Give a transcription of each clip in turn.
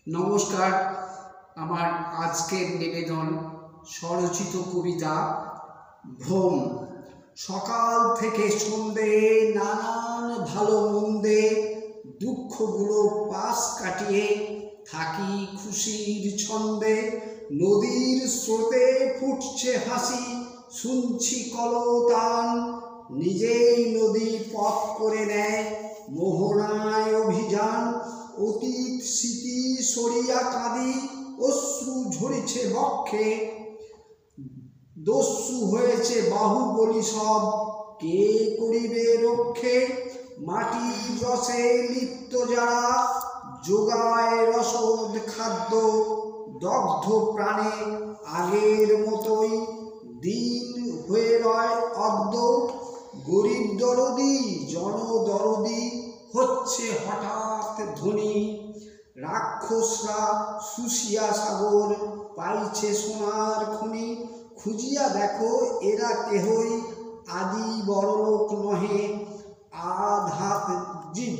নমস্কার। আমার আজকের নিবেদন স্বরচিত কবিতা ভ্রম। সকাল থেকে সন্ধে নানান ভালো মন্দে দুঃখগুলো পাশ কাটিয়ে থাকি খুশির ছন্দে। নদীর স্রোতে ফুটছে হাসি, শুনছি কলতান, নিজেই নদী পথ করে নেয় মোহনায় অভিযান। অতীত স্মৃতি সরিয়া কাঁদি, অশ্রু ঝরিছে বক্ষে, দস্যু হয়েছে বাহুবলী সব, কে করিবে রক্ষে? মাটির রসে লিপ্ত যারা যোগায় রসদ খাদ্য, দগ্ধ প্রাণে আগের মতোই দিন হয়ে রয় অদ্য। গরিব দরদি জনদরদি হচ্ছে হঠাৎ ধনী, রাক্ষসরা শুষিয়া সাগর পাইছে সোনার খনি। খুঁজিয়া দেখো এরা কেহই আদি বড়লোক নহে, আধাত জীব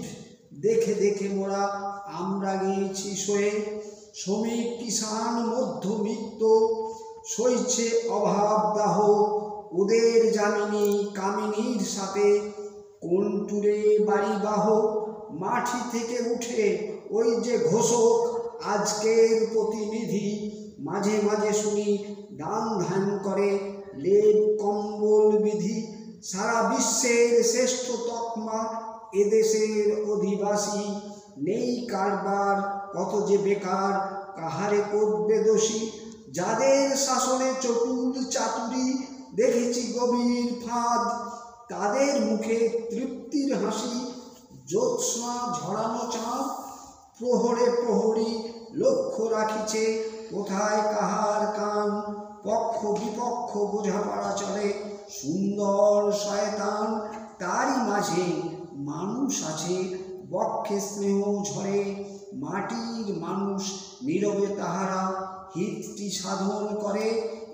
দেখে দেখে মোরা আমরা গিয়েছি সয়ে। শ্রমিক কিষাণ মধ্যবিত্ত সইছে অভাব দাহ, ওদের জামিনী কামিনীর সাথে কোন টুরে বাড়ি বাহ। মাটি থেকে উঠে ওই যে ঘোষক আজকের প্রতিনিধি, মাঝে মাঝে শুনি দান ধ্যান করে লেপ কম্বল বিধি। সারা বিশ্বের শ্রেষ্ঠ তকমা এদেশের অধিবাসী, নেই কারবার কত যে বেকার কাহারে করবে দোষী। যাদের শাসনে চটুল চাতুরি দেখেছি গভীর ফাঁদ, তাদের মুখে তৃপ্তির হাসি, জ্যোৎস্না ঝরানো চাঁদ। প্রহরে প্রহরী লক্ষ্য রাখিছে কোথায় কাহার কান, পক্ষ বিপক্ষ বোঝাপড়া চলে সুন্দর শয়তান। তারই মাঝে মানুষ আছে বক্ষে স্নেহ ঝরে, মাটির মানুষ নীরবে তাহারা হিতটি সাধন করে।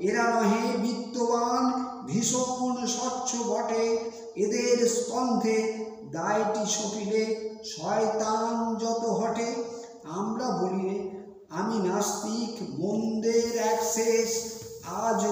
এরা নহে বিত্তবান ভীষণ স্বচ্ছ বটে, এদের স্কন্ধে দায়টি সপিলে শয়তান যত হটে। আমরা বলিলে আমি নাস্তিক, মন্দের এক শেষ আজও